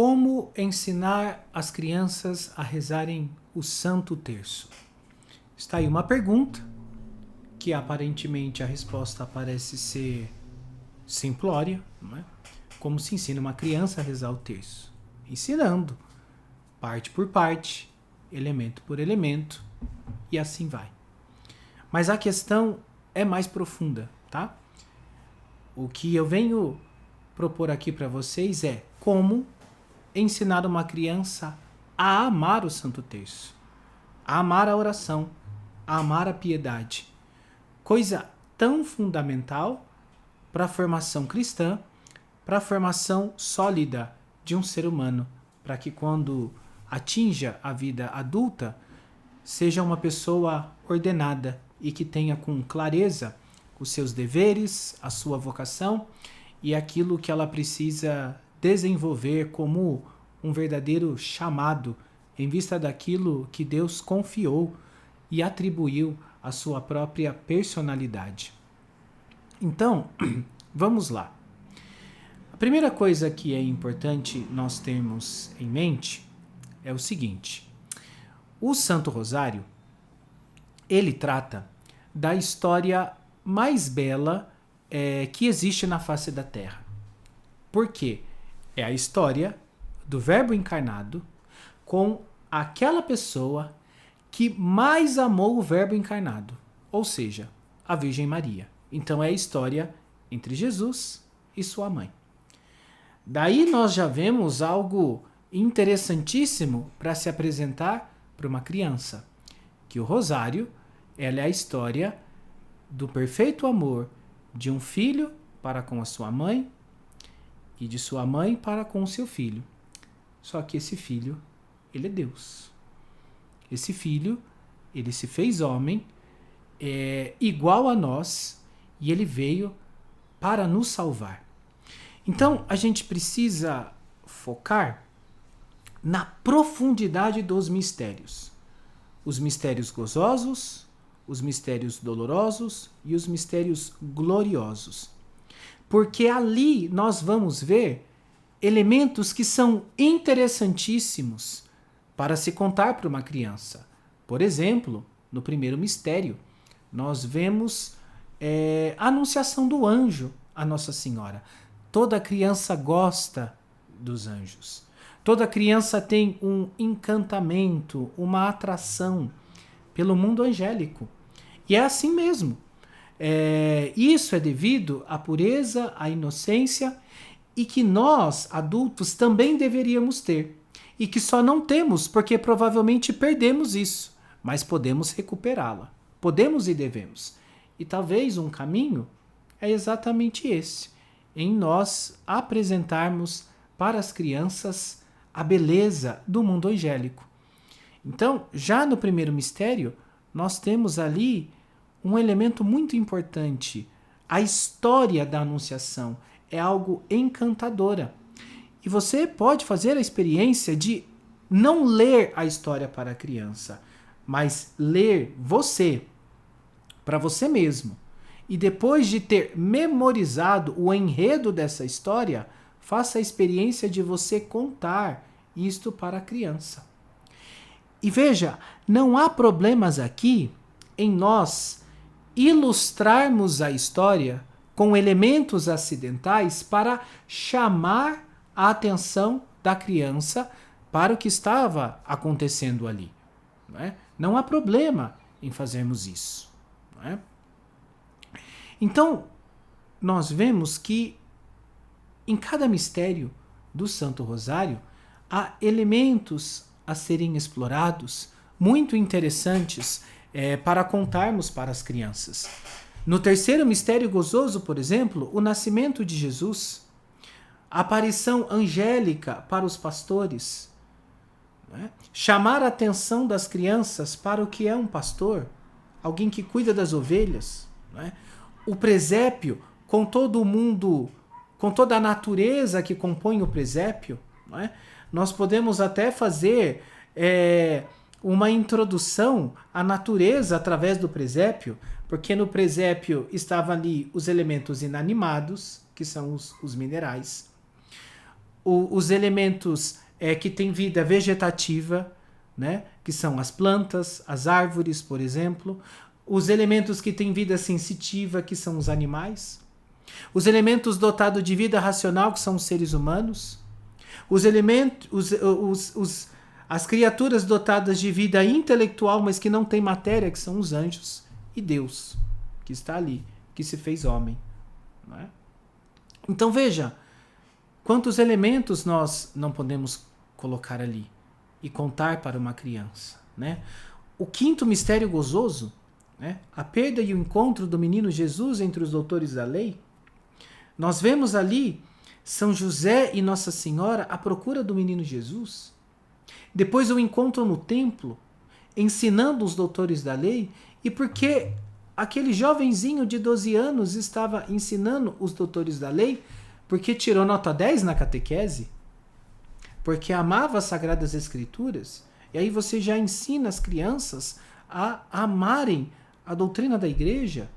Como ensinar as crianças a rezarem o Santo Terço? Está aí uma pergunta que aparentemente a resposta parece ser simplória, não é? Como se ensina uma criança a rezar o terço? Ensinando, parte por parte, elemento por elemento, e assim vai. Mas a questão é mais profunda, tá? O que eu venho propor aqui para vocês é como ensinar uma criança a amar o Santo Terço, a amar a oração, a amar a piedade. Coisa tão fundamental para a formação cristã, para a formação sólida de um ser humano, para que quando atinja a vida adulta, seja uma pessoa ordenada e que tenha com clareza os seus deveres, a sua vocação e aquilo que ela precisa desenvolver como um verdadeiro chamado em vista daquilo que Deus confiou e atribuiu à sua própria personalidade. Então, vamos lá. A primeira coisa que é importante nós termos em mente é o seguinte: o Santo Rosário, ele trata da história mais bela que existe na face da Terra. Por quê? É a história do Verbo encarnado com aquela pessoa que mais amou o Verbo encarnado, ou seja, a Virgem Maria. Então é a história entre Jesus e sua mãe. Daí nós já vemos algo interessantíssimo para se apresentar para uma criança, que o Rosário, ela é a história do perfeito amor de um filho para com a sua mãe e de sua mãe para com o seu filho. Só que esse filho, ele é Deus. Esse filho, ele se fez homem, igual a nós, e ele veio para nos salvar. Então, a gente precisa focar na profundidade dos mistérios. Os mistérios gozosos, os mistérios dolorosos e os mistérios gloriosos. Porque ali nós vamos ver elementos que são interessantíssimos para se contar para uma criança. Por exemplo, no primeiro mistério, nós vemos a anunciação do anjo a Nossa Senhora. Toda criança gosta dos anjos. Toda criança tem um encantamento, uma atração pelo mundo angélico. E é assim mesmo. Isso é devido à pureza, à inocência e que nós, adultos, também deveríamos ter. E que só não temos porque provavelmente perdemos isso, mas podemos recuperá-la. Podemos e devemos. E talvez um caminho é exatamente esse, em nós apresentarmos para as crianças a beleza do mundo angélico. Então, já no primeiro mistério, nós temos ali um elemento muito importante. A história da Anunciação é algo encantadora. E você pode fazer a experiência de não ler a história para a criança, mas ler você, para você mesmo. E depois de ter memorizado o enredo dessa história, faça a experiência de você contar isto para a criança. E veja, não há problemas aqui em nós ilustrarmos a história com elementos acidentais para chamar a atenção da criança para o que estava acontecendo ali. Não há problema em fazermos isso. Não é? Então, nós vemos que em cada mistério do Santo Rosário há elementos a serem explorados muito interessantes para contarmos para as crianças. No terceiro mistério gozoso, por exemplo, o nascimento de Jesus, a aparição angélica para os pastores, chamar a atenção das crianças para o que é um pastor, alguém que cuida das ovelhas, o presépio com todo o mundo, com toda a natureza que compõe o presépio. Nós podemos até fazer uma introdução à natureza através do presépio, porque no presépio estavam ali os elementos inanimados, que são os minerais, os elementos que têm vida vegetativa, né? Que são as plantas, as árvores, por exemplo. Os elementos que têm vida sensitiva, que são os animais. Os elementos dotados de vida racional, que são os seres humanos. Os elementos, as criaturas dotadas de vida intelectual, mas que não têm matéria, que são os anjos. E Deus, que está ali, que se fez homem. Não é? Então veja, quantos elementos nós não podemos colocar ali e contar para uma criança. Né? O quinto mistério gozoso, né? A perda e o encontro do menino Jesus entre os doutores da lei. Nós vemos ali São José e Nossa Senhora à procura do menino Jesus. Depois o encontro no templo, ensinando os doutores da lei. E porque aquele jovenzinho de 12 anos estava ensinando os doutores da lei, porque tirou nota 10 na catequese, porque amava as Sagradas Escrituras. E aí você já ensina as crianças a amarem a doutrina da igreja,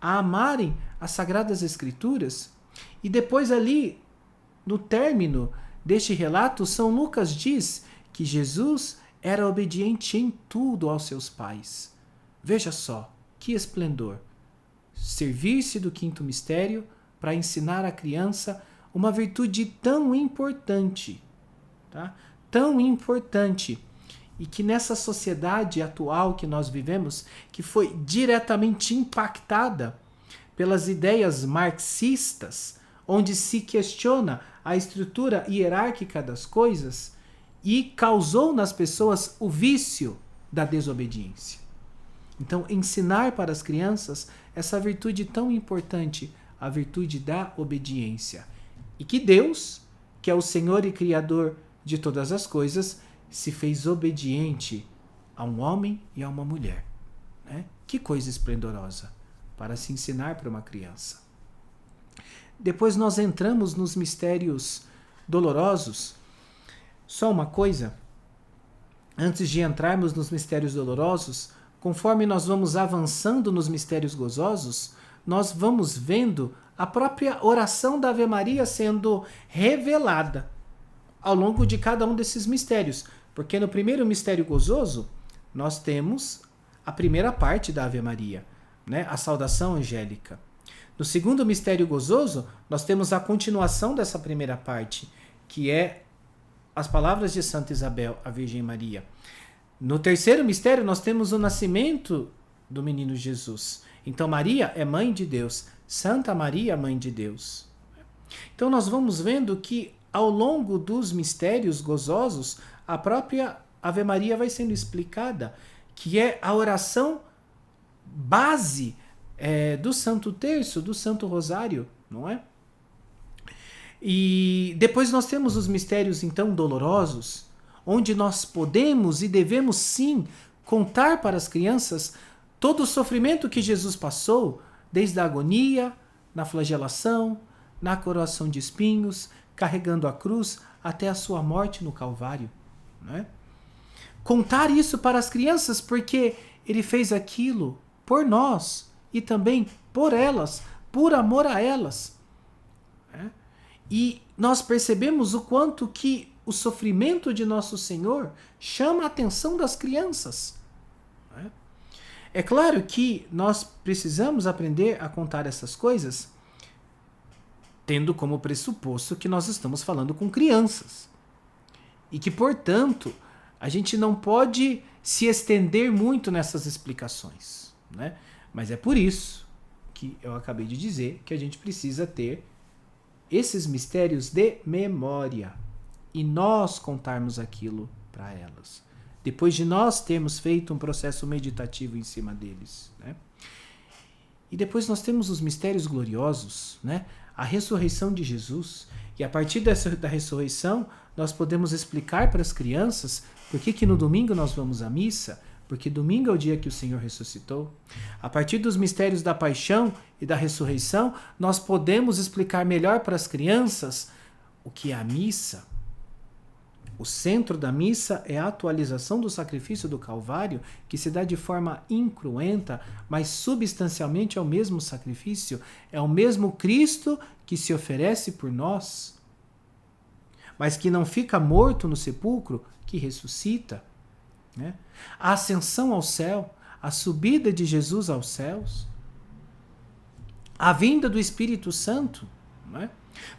a amarem as Sagradas Escrituras. E depois ali, no término deste relato, São Lucas diz que Jesus era obediente em tudo aos seus pais. Veja só, que esplendor. Servir-se do quinto mistério para ensinar à criança uma virtude tão importante, tá? Tão importante. E que nessa sociedade atual que nós vivemos, que foi diretamente impactada pelas ideias marxistas, onde se questiona a estrutura hierárquica das coisas e causou nas pessoas o vício da desobediência. Então, ensinar para as crianças essa virtude tão importante, a virtude da obediência. E que Deus, que é o Senhor e Criador de todas as coisas, se fez obediente a um homem e a uma mulher. Né? Que coisa esplendorosa para se ensinar para uma criança. Depois nós entramos nos mistérios dolorosos. Só uma coisa, antes de entrarmos nos mistérios dolorosos, conforme nós vamos avançando nos mistérios gozosos, nós vamos vendo a própria oração da Ave Maria sendo revelada ao longo de cada um desses mistérios. Porque no primeiro mistério gozoso, nós temos a primeira parte da Ave Maria, né? A saudação angélica. No segundo mistério gozoso, nós temos a continuação dessa primeira parte, que é as palavras de Santa Isabel, a Virgem Maria. No terceiro mistério, nós temos o nascimento do menino Jesus. Então, Maria é mãe de Deus. Santa Maria, mãe de Deus. Então, nós vamos vendo que, ao longo dos mistérios gozosos, a própria Ave Maria vai sendo explicada, que é a oração base do Santo Terço, do Santo Rosário, não é? E depois nós temos os mistérios, então, dolorosos, onde nós podemos e devemos, sim, contar para as crianças todo o sofrimento que Jesus passou, desde a agonia, na flagelação, na coroação de espinhos, carregando a cruz, até a sua morte no Calvário. Né? Contar isso para as crianças, porque ele fez aquilo por nós e também por elas, por amor a elas. Né? E nós percebemos o quanto que o sofrimento de nosso Senhor chama a atenção das crianças. Né? É claro que nós precisamos aprender a contar essas coisas tendo como pressuposto que nós estamos falando com crianças. E que, portanto, a gente não pode se estender muito nessas explicações. Né? Mas é por isso que eu acabei de dizer que a gente precisa ter esses mistérios de memória e nós contarmos aquilo para elas. Depois de nós termos feito um processo meditativo em cima deles. Né? E depois nós temos os mistérios gloriosos, né? A ressurreição de Jesus. E a partir da ressurreição, nós podemos explicar para as crianças por que no domingo nós vamos à missa, porque domingo é o dia que o Senhor ressuscitou. A partir dos mistérios da paixão e da ressurreição, nós podemos explicar melhor para as crianças o que é a missa. O centro da missa é a atualização do sacrifício do Calvário, que se dá de forma incruenta, mas substancialmente é o mesmo sacrifício, é o mesmo Cristo que se oferece por nós. mas que não fica morto no sepulcro, que ressuscita. Né? A ascensão ao céu, a subida de Jesus aos céus, a vinda do Espírito Santo, né?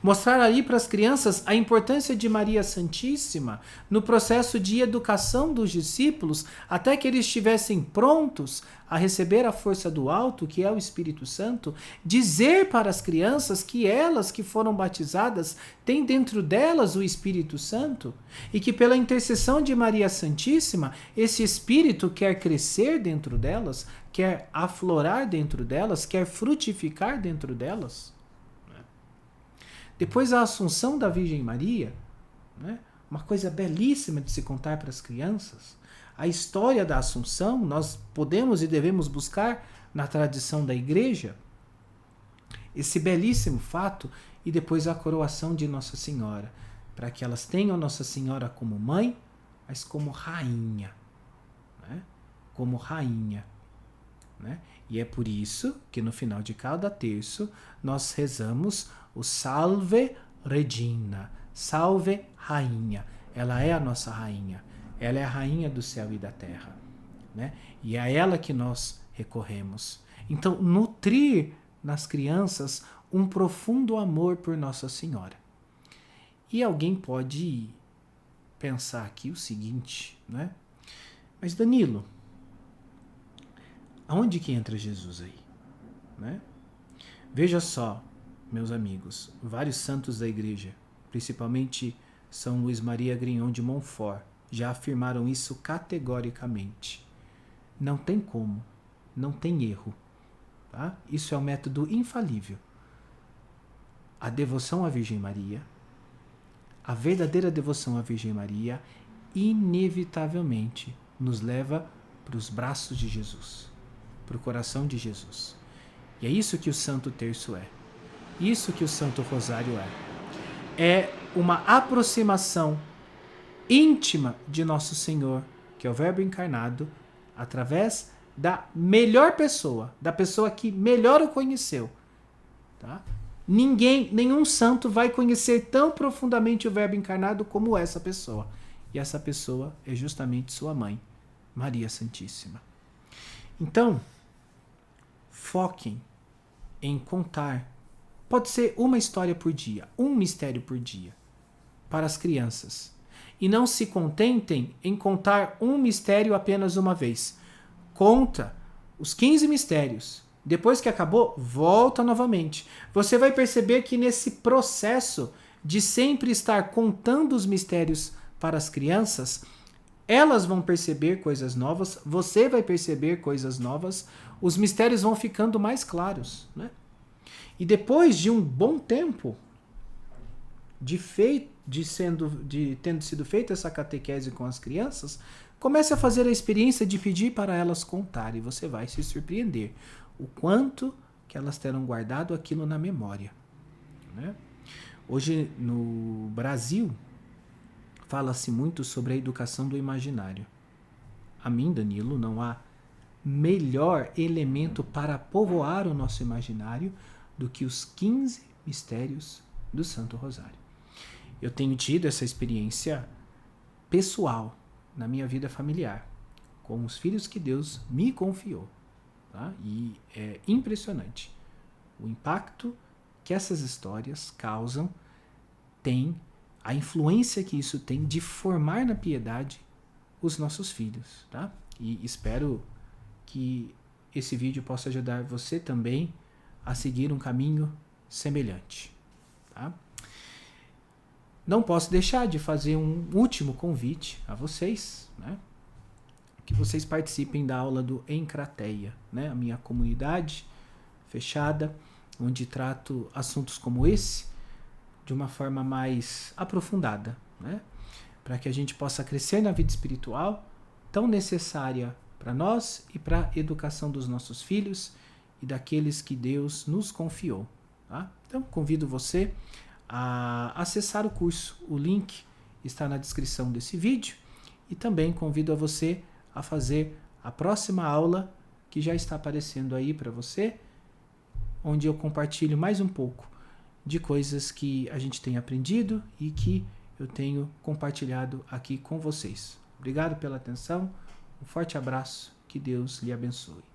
Mostrar ali para as crianças a importância de Maria Santíssima no processo de educação dos discípulos até que eles estivessem prontos a receber a força do alto, que é o Espírito Santo, dizer para as crianças que elas que foram batizadas têm dentro delas o Espírito Santo e que pela intercessão de Maria Santíssima esse Espírito quer crescer dentro delas, quer aflorar dentro delas, quer frutificar dentro delas. Depois a Assunção da Virgem Maria, né? Uma coisa belíssima de se contar para as crianças. A história da Assunção nós podemos e devemos buscar na tradição da Igreja esse belíssimo fato e depois a coroação de Nossa Senhora, para que elas tenham Nossa Senhora como mãe, mas como rainha. Né? Como rainha. Né? E é por isso que no final de cada terço nós rezamos o Salve Regina, Salve Rainha. Ela é a nossa rainha. Ela é a rainha do céu e da terra. Né? E é a ela que nós recorremos. Então, nutrir nas crianças um profundo amor por Nossa Senhora. E alguém pode pensar aqui o seguinte, né? Mas Danilo, aonde que entra Jesus aí? Né? Veja só, meus amigos, vários santos da igreja, principalmente São Luís Maria Grignon de Montfort, já afirmaram isso categoricamente. Não tem como, não tem erro. Tá? Isso é um método infalível. A devoção à Virgem Maria, a verdadeira devoção à Virgem Maria, inevitavelmente nos leva para os braços de Jesus, para o coração de Jesus. E é isso que o Santo Terço é. Isso que o Santo Rosário é. É uma aproximação íntima de Nosso Senhor, que é o Verbo encarnado, através da melhor pessoa, da pessoa que melhor o conheceu. Tá? Nenhum santo vai conhecer tão profundamente o Verbo encarnado como essa pessoa. E essa pessoa é justamente sua mãe, Maria Santíssima. Então, foquem em contar. Pode ser uma história por dia, um mistério por dia, para as crianças. E não se contentem em contar um mistério apenas uma vez. Conta os 15 mistérios. Depois que acabou, volta novamente. Você vai perceber que nesse processo de sempre estar contando os mistérios para as crianças, elas vão perceber coisas novas, você vai perceber coisas novas, os mistérios vão ficando mais claros, né? E depois de um bom tempo tendo sido feita essa catequese com as crianças, comece a fazer a experiência de pedir para elas contar e você vai se surpreender o quanto que elas terão guardado aquilo na memória. Né? Hoje no Brasil fala-se muito sobre a educação do imaginário. A mim, Danilo, não há melhor elemento para povoar o nosso imaginário do que os 15 mistérios do Santo Rosário. Eu tenho tido essa experiência pessoal na minha vida familiar, com os filhos que Deus me confiou. Tá? E é impressionante o impacto que essas histórias causam, a influência que isso tem de formar na piedade os nossos filhos. Tá? E espero que esse vídeo possa ajudar você também a seguir um caminho semelhante. Tá? Não posso deixar de fazer um último convite a vocês, né? Que vocês participem da aula do Encrateia, né? A minha comunidade fechada, onde trato assuntos como esse de uma forma mais aprofundada, né? Para que a gente possa crescer na vida espiritual, tão necessária para nós e para a educação dos nossos filhos e daqueles que Deus nos confiou. Tá? Então, convido você a acessar o curso. O link está na descrição desse vídeo e também convido a você a fazer a próxima aula que já está aparecendo aí para você, onde eu compartilho mais um pouco de coisas que a gente tem aprendido e que eu tenho compartilhado aqui com vocês. Obrigado pela atenção, um forte abraço, que Deus lhe abençoe.